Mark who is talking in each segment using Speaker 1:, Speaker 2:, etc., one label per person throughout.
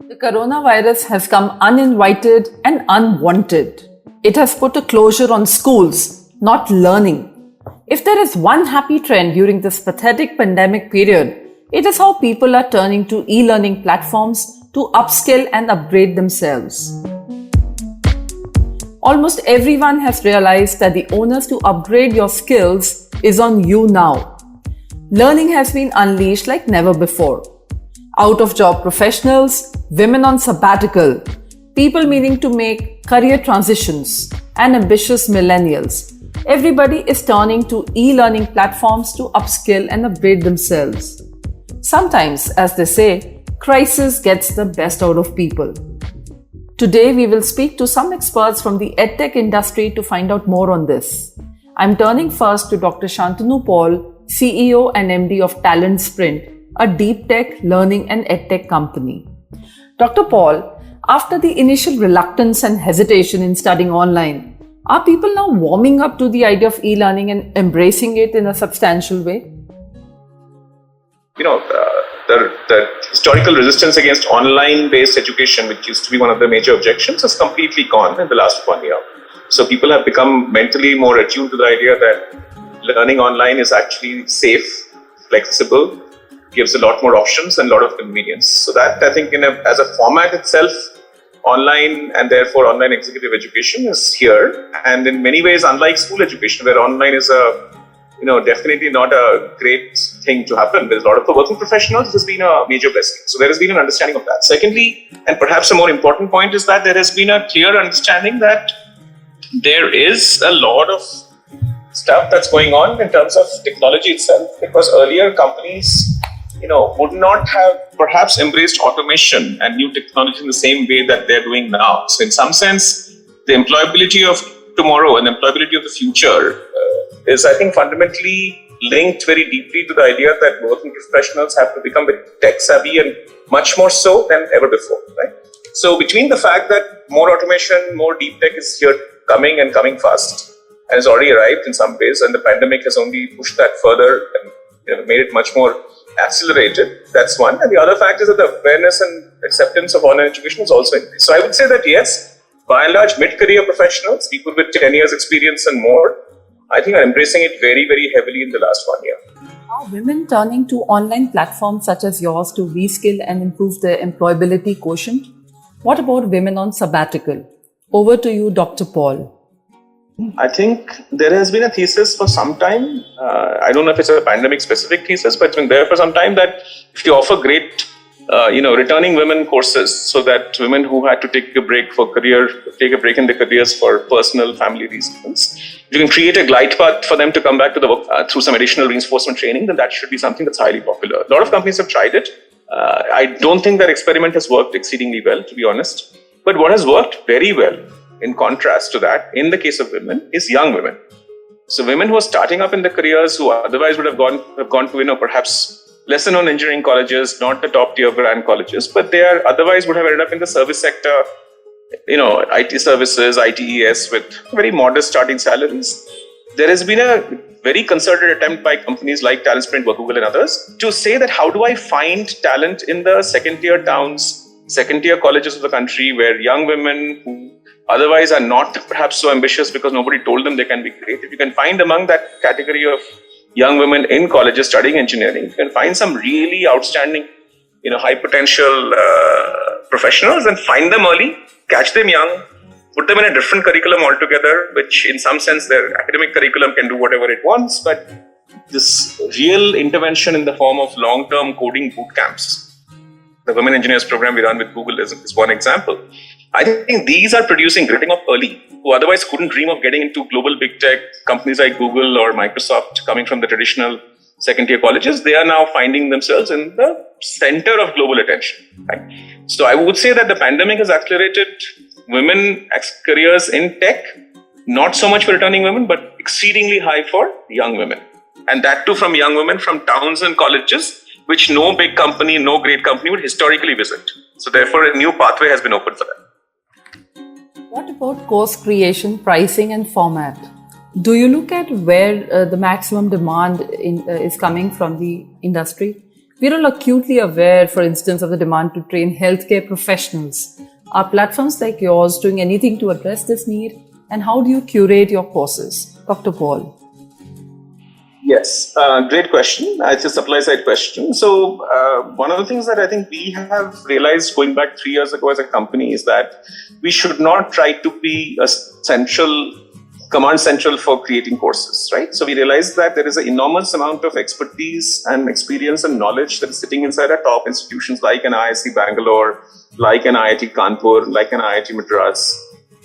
Speaker 1: The coronavirus has come uninvited and unwanted. It has put a closure on schools, not learning. If there is one happy trend during this pathetic pandemic period, it is how people are turning to e-learning platforms to upskill and upgrade themselves. Almost everyone has realized that the onus to upgrade your skills is on you now. Learning has been unleashed like never before. Out-of-job professionals, women on sabbatical, people meaning to make career transitions, and ambitious millennials. Everybody is turning to e-learning platforms to upskill and upgrade themselves. Sometimes, as they say, crisis gets the best out of people. Today, we will speak to some experts from the edtech industry to find out more on this. I'm turning first to Dr. Shantanu Paul, CEO and MD of Talent Sprint, a deep tech, learning and edtech company. Dr. Paul, after the initial reluctance and hesitation in studying online, are people now warming up to the idea of e-learning and embracing it in a substantial way?
Speaker 2: The historical resistance against online-based education, which used to be one of the major objections, has completely gone in the last 1 year. So people have become mentally more attuned to the idea that learning online is actually safe, flexible, gives a lot more options and a lot of convenience. So that, I think, as a format itself, online and therefore online executive education is here. And in many ways, unlike school education, where online is definitely not a great thing to happen. There's a lot of the working professionals, this has been a major blessing. So there has been an understanding of that. Secondly, and perhaps a more important point, is that there has been a clear understanding that there is a lot of stuff that's going on in terms of technology itself, because earlier companies would not have perhaps embraced automation and new technology in the same way that they're doing now. So in some sense, the employability of tomorrow and employability of the future is, I think, fundamentally linked very deeply to the idea that working professionals have to become very tech savvy, and much more so than ever before, right? So between the fact that more automation, more deep tech is here coming and coming fast, and has already arrived in some ways, and the pandemic has only pushed that further and made it much more accelerated. That's one. And the other fact is that the awareness and acceptance of online education is also increased. So I would say that yes, by and large, mid-career professionals, people with 10 years experience and more, I think are embracing it very, very heavily in the last 1 year.
Speaker 1: Are women turning to online platforms such as yours to reskill and improve their employability quotient? What about women on sabbatical? Over to you, Dr. Paul.
Speaker 2: I think there has been a thesis for some time. I don't know if it's a pandemic-specific thesis, but it's been there for some time that if you offer great, returning women courses, so that women who had to take a break in their careers for personal, family reasons, you can create a glide path for them to come back to the work through some additional reinforcement training, then that should be something that's highly popular. A lot of companies have tried it. I don't think that experiment has worked exceedingly well, to be honest. But what has worked very well, in contrast to that, in the case of women, is young women. So women who are starting up in their careers, who otherwise would have gone to, perhaps lesser known engineering colleges, not the top tier brand colleges, but they otherwise would have ended up in the service sector, IT services, ITES, with very modest starting salaries. There has been a very concerted attempt by companies like Talent Sprint, Google and others to say that how do I find talent in the second tier towns, second tier colleges of the country, where young women who otherwise are not perhaps so ambitious because nobody told them they can be great. If you can find among that category of young women in colleges studying engineering, you can find some really outstanding, high potential professionals, and find them early, catch them young, put them in a different curriculum altogether, which in some sense their academic curriculum can do whatever it wants, but this real intervention in the form of long-term coding boot camps. The Women Engineers program we run with Google is one example. I think these are producing getting up early, who otherwise couldn't dream of getting into global big tech companies like Google or Microsoft, coming from the traditional second-tier colleges. They are now finding themselves in the center of global attention. Right? So I would say that the pandemic has accelerated women careers in tech, not so much for returning women, but exceedingly high for young women. And that too from young women from towns and colleges, which no big company, no great company would historically visit. So therefore, a new pathway has been opened for them.
Speaker 1: What about course creation, pricing and format? Do you look at where the maximum demand is coming from the industry? We're all acutely aware, for instance, of the demand to train healthcare professionals. Are platforms like yours doing anything to address this need? And how do you curate your courses? Dr. Paul.
Speaker 2: Yes, great question. It's a supply side question. So, one of the things that I think we have realized going back 3 years ago as a company is that we should not try to be a command central for creating courses, right? So we realized that there is an enormous amount of expertise and experience and knowledge that is sitting inside our top institutions like an IISc Bangalore, like an IIT Kanpur, like an IIT Madras.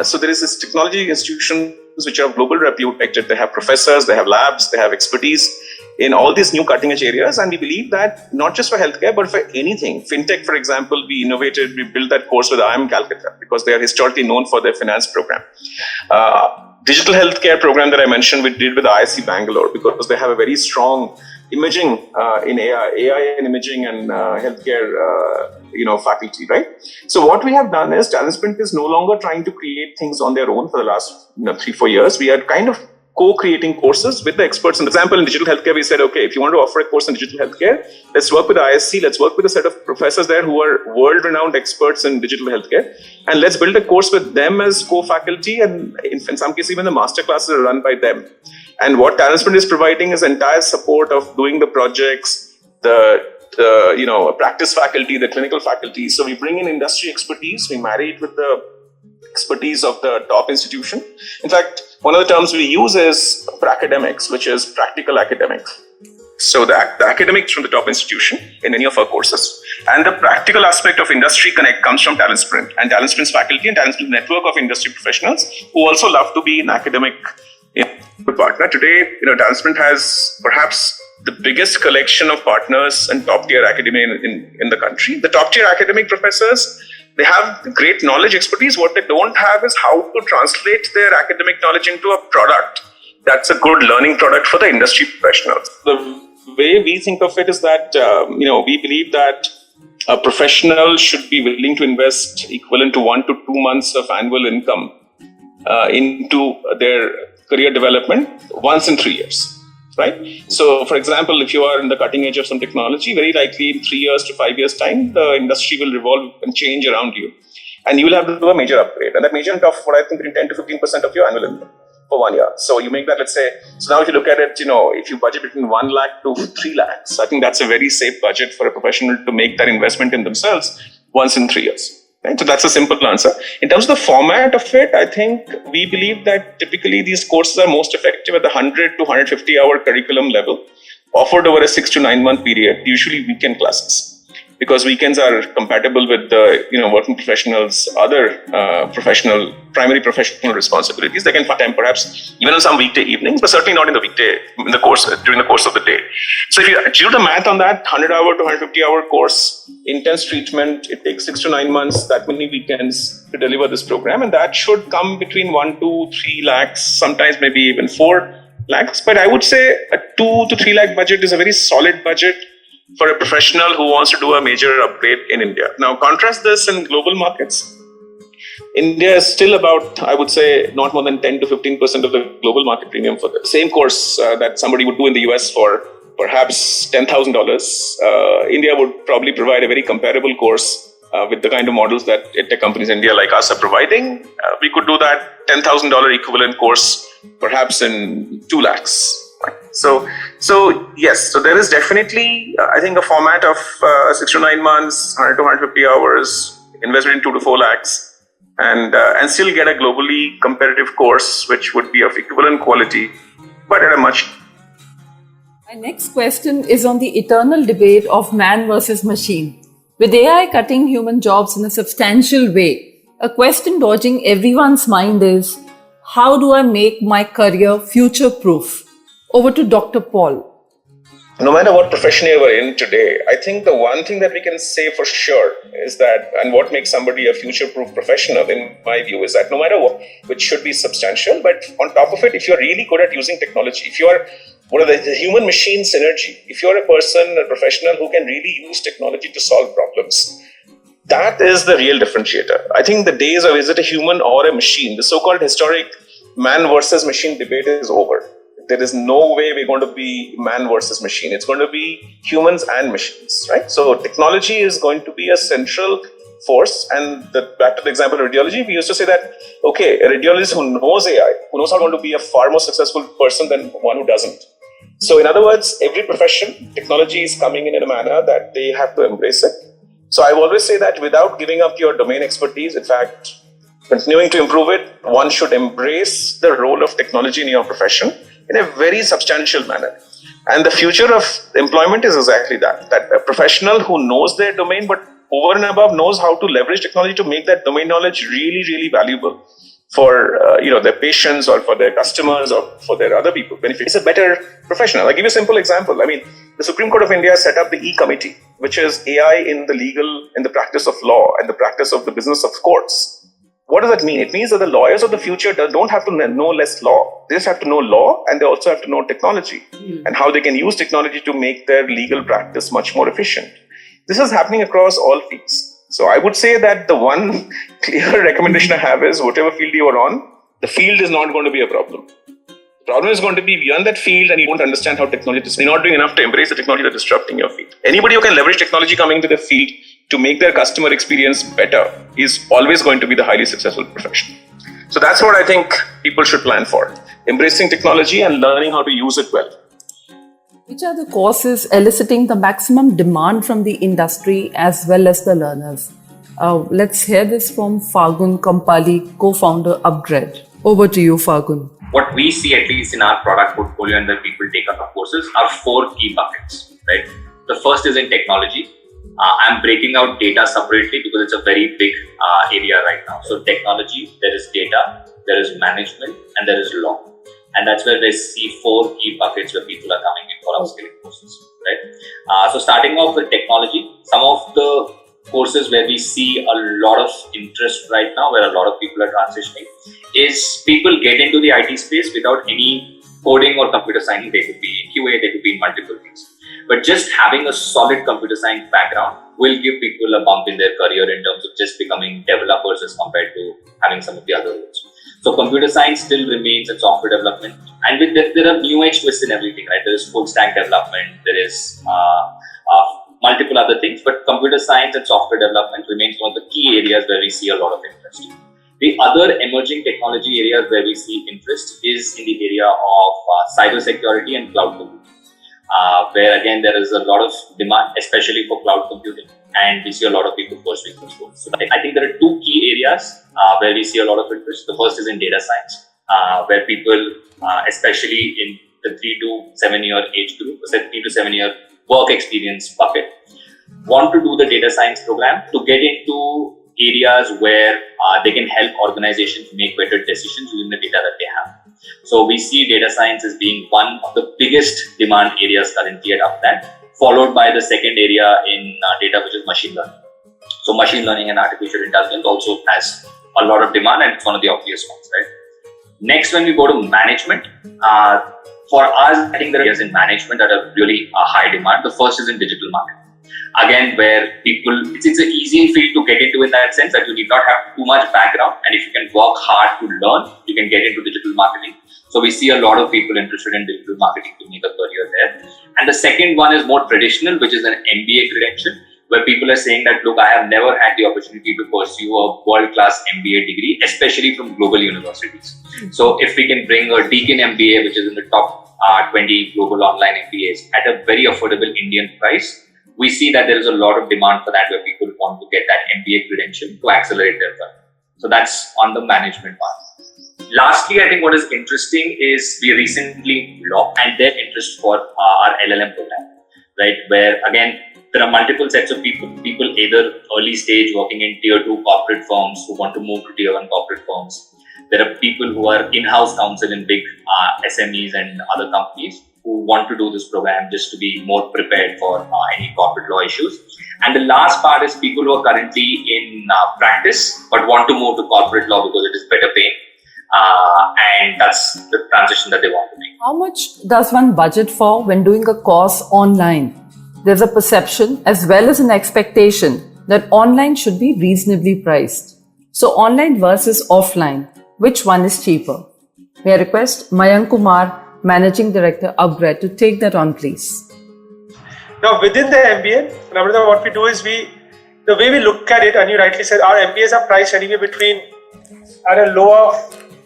Speaker 2: So there is this technology institutions which are of global repute. They have professors, they have labs, they have expertise in all these new cutting edge areas. And we believe that not just for healthcare, but for anything. Fintech, for example, we built that course with IIM Calcutta because they are historically known for their finance program. Digital healthcare program that I mentioned, we did with IISc Bangalore because they have a very strong imaging in AI and imaging and healthcare, faculty, right? So what we have done is Talent Sprint is no longer trying to create things on their own for the last 3-4 years. We are kind of co-creating courses with the experts. For example, in digital healthcare, we said, okay, if you want to offer a course in digital healthcare, let's work with IISc, let's work with a set of professors there who are world-renowned experts in digital healthcare, and let's build a course with them as co-faculty, and in some cases, even the master classes are run by them. And what Talent Sprint is providing is entire support of doing the projects, the practice faculty, the clinical faculty. So we bring in industry expertise, we marry it with the expertise of the top institution. In fact, one of the terms we use is academics, which is practical academics. So the academics from the top institution in any of our courses. And the practical aspect of industry connect comes from Talent Sprint and Talent Sprint's faculty and Talent Sprint's network of industry professionals who also love to be an academic partner. Today, Talent Sprint has perhaps the biggest collection of partners and top-tier academia in the country. The top-tier academic professors, they have great knowledge, expertise. What they don't have is how to translate their academic knowledge into a product that's a good learning product for the industry professionals. The way we think of it is that, we believe that a professional should be willing to invest equivalent to 1 to 2 months of annual income into their career development once in 3 years. Right? So, for example, if you are in the cutting edge of some technology, very likely in 3 years to 5 years' time, the industry will revolve and change around you. And you will have to do a major upgrade. And that major of what I think is 10 to 15% of your annual income for 1 year. So you make that, let's say, so now if you look at it, if you budget between 1 lakh to 3 lakhs, I think that's a very safe budget for a professional to make that investment in themselves once in 3 years. Right? So that's a simple answer. In terms of the format of it, I think we believe that typically these courses are most effective at the 100 to 150 hour curriculum level, offered over a 6 to 9 month period, usually weekend classes. Because weekends are compatible with the working professionals' other primary professional responsibilities. They can find time perhaps even on some weekday evenings, but certainly not in the weekday during the course of the day. So if you do the math on that 100-hour to 150-hour course, intense treatment, it takes 6 to 9 months, that many weekends to deliver this program, and that should come between 1 to 3 lakhs, sometimes maybe even 4 lakhs. But I would say a 2 to 3 lakh budget is a very solid budget for a professional who wants to do a major upgrade in India. Now, contrast this in global markets. India is still about, I would say, not more than 10 to 15% of the global market premium for the same course that somebody would do in the US for perhaps $10,000. India would probably provide a very comparable course with the kind of models that tech companies in India like us are providing. We could do that $10,000 equivalent course perhaps in 2 lakhs. So yes, so there is definitely, I think, a format of 6 to 9 months, 100 to 150 hours, invested in 2 to 4 lakhs, and still get a globally competitive course, which would be of equivalent quality, but at a much.
Speaker 1: My next question is on the eternal debate of man versus machine. With AI cutting human jobs in a substantial way, a question dodging everyone's mind is, how do I make my career future-proof? Over to Dr. Paul.
Speaker 2: No matter what profession you are in today, I think the one thing that we can say for sure is that, and what makes somebody a future-proof professional, in my view, is that no matter what, which should be substantial, but on top of it, if you're really good at using technology, if you're the human-machine synergy, if you're a person, a professional who can really use technology to solve problems, that is the real differentiator. I think the days of is it a human or a machine, the so-called historic man versus machine debate is over. there is no way we're going to be man versus machine. It's going to be humans and machines, right? So technology is going to be a central force. And back to the example of radiology, we used to say that, okay, a radiologist who knows AI, who knows how to be a far more successful person than one who doesn't. So in other words, every profession, technology is coming in a manner that they have to embrace it. So I always say that without giving up your domain expertise, in fact, continuing to improve it, one should embrace the role of technology in your profession in a very substantial manner. And the future of employment is exactly that a professional who knows their domain, but over and above knows how to leverage technology to make that domain knowledge really, really valuable for their patients or for their customers or for their other people benefit. It's a better professional. I'll give you a simple example. I mean, the Supreme Court of India set up the E-Committee, which is AI in the practice of law and the practice of the business of courts. What does that mean? It means that the lawyers of the future don't have to know less law. They just have to know law, and they also have to know technology and how they can use technology to make their legal practice much more efficient. This is happening across all fields. So I would say that the one clear recommendation I have is whatever field you are on, the field is not going to be a problem. The problem is going to be beyond that field and you don't understand how technology is. You're not doing enough to embrace the technology that's disrupting your field. Anybody who can leverage technology coming to the field to make their customer experience better is always going to be the highly successful profession. So that's what I think people should plan for. Embracing technology and learning how to use it well.
Speaker 1: Which are the courses eliciting the maximum demand from the industry as well as the learners? Let's hear this from Fagun Kampali, co-founder Upgrade. Over to you, Fagun.
Speaker 3: What we see, at least in our product portfolio and that people take up courses, are 4 key buckets, right? The first is in technology. I'm breaking out data separately because it's a very big area right now. So technology, there is data, there is management, and there is law. And that's where they see 4 key buckets where people are coming in for upskilling courses, right? So starting off with technology, some of the courses where we see a lot of interest right now, where a lot of people are transitioning, is people get into the IT space without any coding or computer science. They could be in QA, they could be in multiple things. But just having a solid computer science background will give people a bump in their career in terms of just becoming developers as compared to having some of the other roles. So computer science still remains in software development, and with that, there are new age twists in everything, right? There is full stack development, there is multiple other things, but computer science and software development remains one of the key areas where we see a lot of interest. The other emerging technology areas where we see interest is in the area of cybersecurity and cloud computing, where again there is a lot of demand, especially for cloud computing, and we see a lot of people pursuing those goals. So I think there are 2 key areas where we see a lot of interest. The first is in data science, where people, especially in the 3 to 7 year age group, 3 to 7 year work experience bucket, want to do the data science program to get into areas where they can help organizations make better decisions using the data that they have. So we see data science as being one of the biggest demand areas currently at Upland, followed by the second area in data, which is machine learning. So machine learning and artificial intelligence also has a lot of demand, and it's one of the obvious ones, right? Next, when we go to management, for us, I think there are areas in management that are really a high demand. The first is in digital marketing. Again, where people, it's an easy field to get into in that sense that you need not have too much background, and if you can work hard to learn, you can get into digital marketing. So we see a lot of people interested in digital marketing to make a career there. And the second one is more traditional, which is an MBA credential, where people are saying that, look, I have never had the opportunity to pursue a world-class MBA degree, especially from global universities. So if we can bring a Deakin MBA, which is in the top 20 global online MBAs at a very affordable Indian price, we see that there is a lot of demand for that, where people want to get that MBA credential to accelerate their career. So that's on the management part. Lastly, I think what is interesting is we recently launched and their interest for our LLM program, right? Where again, there are multiple sets of people either early stage working in tier 2 corporate firms who want to move to tier 1 corporate firms. There are people who are in-house counsel in big SMEs and other companies who want to do this program just to be more prepared for any corporate law issues. And the last part is people who are currently in practice but want to move to corporate law because it is better paying. And that's the transition that they want to make.
Speaker 1: How much does one budget for when doing a course online? There's a perception as well as an expectation that online should be reasonably priced. So online versus offline, which one is cheaper? May I request Mayank Kumar, Managing Director, Upgrad, to take that on, please.
Speaker 4: Now, within the MBA, Namrata, what we do is the way we look at it, and you rightly said, our MBAs are priced anywhere between at a low of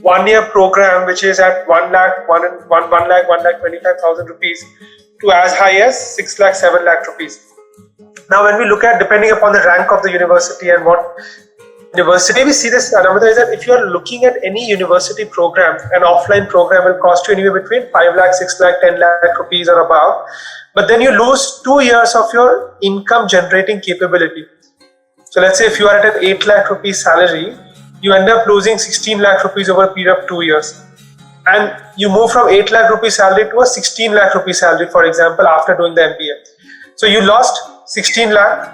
Speaker 4: 1 year program, which is at 1,25,000 rupees, to as high as 6 lakh, 7 lakh rupees. Now, when we look at, depending upon the rank of the university and what university, we see this, Namrata, is that if you are looking at any university program, an offline program will cost you anywhere between 5 lakh, 6 lakh, 10 lakh rupees or above. But then you lose 2 years of your income generating capability. So let's say if you are at an 8 lakh rupees salary, you end up losing 16 lakh rupees over a period of 2 years. And you move from 8 lakh rupees salary to a 16 lakh rupees salary, for example, after doing the MBA. So you lost 16 lakh,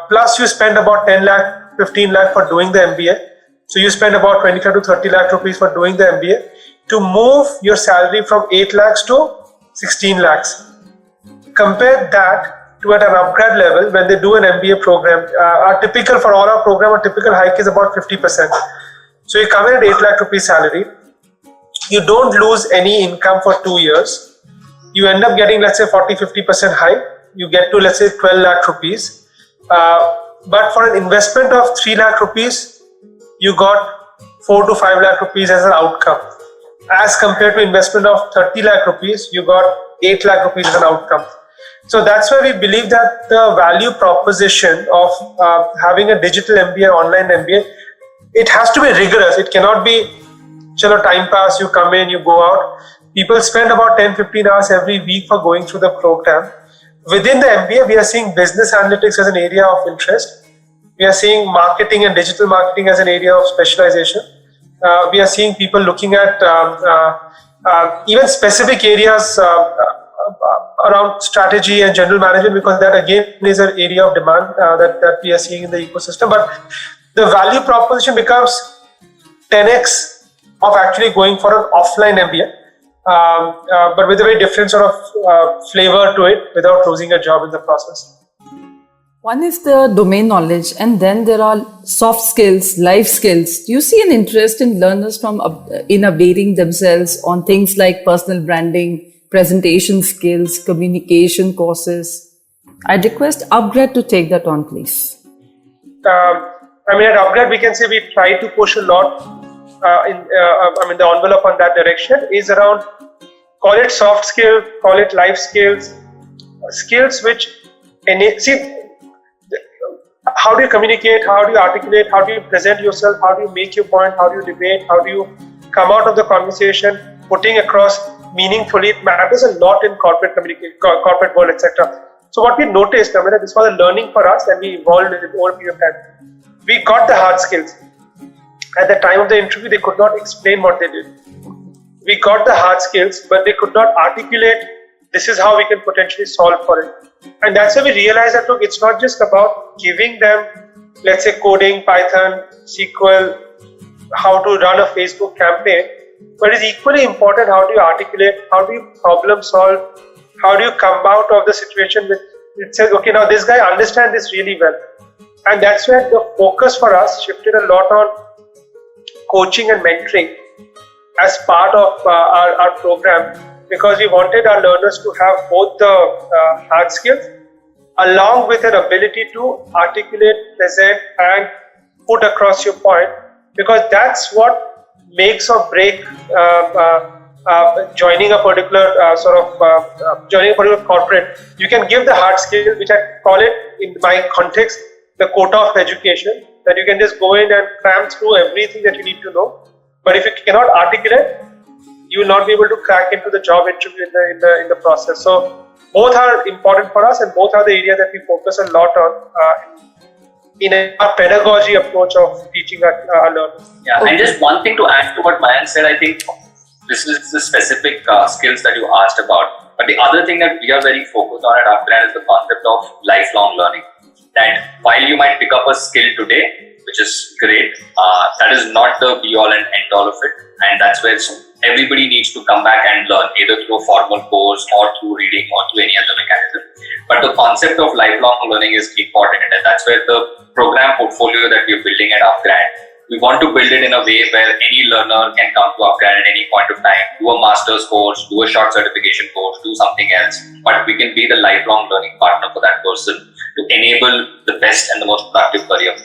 Speaker 4: plus you spend about 10 lakh, 15 lakh for doing the MBA. So you spend about 25 to 30 lakh rupees for doing the MBA to move your salary from 8 lakhs to 16 lakhs. Compare that to at an upgrad level when they do an MBA program. Our typical for all our program, a typical hike is about 50%. So you come in at 8 lakh rupees salary, you don't lose any income for 2 years. You end up getting, let's say, 40-50% hike. You get to, let's say, 12 lakh rupees. But for an investment of 3 lakh rupees, you got 4 to 5 lakh rupees as an outcome. As compared to investment of 30 lakh rupees, you got 8 lakh rupees as an outcome. So that's why we believe that the value proposition of having a digital MBA, online MBA, it has to be rigorous. It cannot be, chalo, time pass, you come in, you go out. People spend about 10-15 hours every week for going through the program. Within the MBA, we are seeing business analytics as an area of interest. We are seeing marketing and digital marketing as an area of specialization. We are seeing people looking at even specific areas around strategy and general management, because that again is an area of demand that we are seeing in the ecosystem. But the value proposition becomes 10x of actually going for an offline MBA, but with a very different sort of flavor to it without losing a job in the process.
Speaker 1: One is the domain knowledge, and then there are soft skills, life skills. Do you see an interest in learners from innovating themselves on things like personal branding, presentation skills, communication courses? I'd request Upgrad to take that on, please.
Speaker 4: At Upgrad, we can say we try to push a lot the envelope on that direction is around, call it soft skill, call it life skills, skills which, how do you communicate, how do you articulate, how do you present yourself, how do you make your point, how do you debate, how do you come out of the conversation, putting across meaningfully. It matters a lot in corporate communication, corporate world, etc. So what we noticed, this was a learning for us and we evolved in over a period of time. We got the hard skills. At the time of the interview, they could not explain what they did. We got the hard skills, but they could not articulate, this is how we can potentially solve for it. And that's why we realized that, look, it's not just about giving them, let's say, coding, Python, SQL, how to run a Facebook campaign, but it's equally important how do you articulate, how do you problem solve, how do you come out of the situation with, it says, okay, now this guy understands this really well. And that's where the focus for us shifted a lot on coaching and mentoring as part of our program, because we wanted our learners to have both the hard skills along with an ability to articulate, present and put across your point, because that's what makes or break joining a particular joining a particular corporate. You can give the hard skill, which I call it in my context the quota of education, that you can just go in and cram through everything that you need to know. But if you cannot articulate, you will not be able to crack into the job interview in the process. So both are important for us, and both are the areas that we focus a lot on in our pedagogy approach of teaching our learners.
Speaker 3: Yeah, and just one thing to add to what Mayank said, I think this is the specific skills that you asked about. But the other thing that we are very focused on at Upgrad is the concept of lifelong learning. That while you might pick up a skill today, which is great, that is not the be-all and end-all of it. And that's where everybody needs to come back and learn, either through a formal course or through reading or through any other mechanism. But the concept of lifelong learning is important, and that's where the program portfolio that we're building at Upgrad We want to build it in a way where any learner can come to upgrade at any point of time, do a master's course, do a short certification course, do something else. But we can be the lifelong learning partner for that person to enable the best and the most productive career.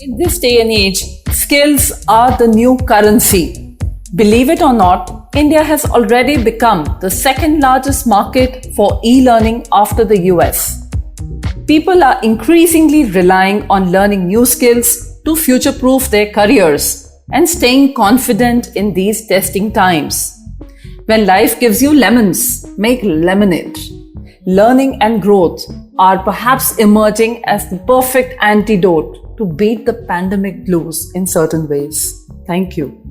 Speaker 1: In this day and age, skills are the new currency. Believe it or not, India has already become the second largest market for e-learning after the US. People are increasingly relying on learning new skills to future-proof their careers and staying confident in these testing times. When life gives you lemons, make lemonade. Learning and growth are perhaps emerging as the perfect antidote to beat the pandemic blues in certain ways. Thank you.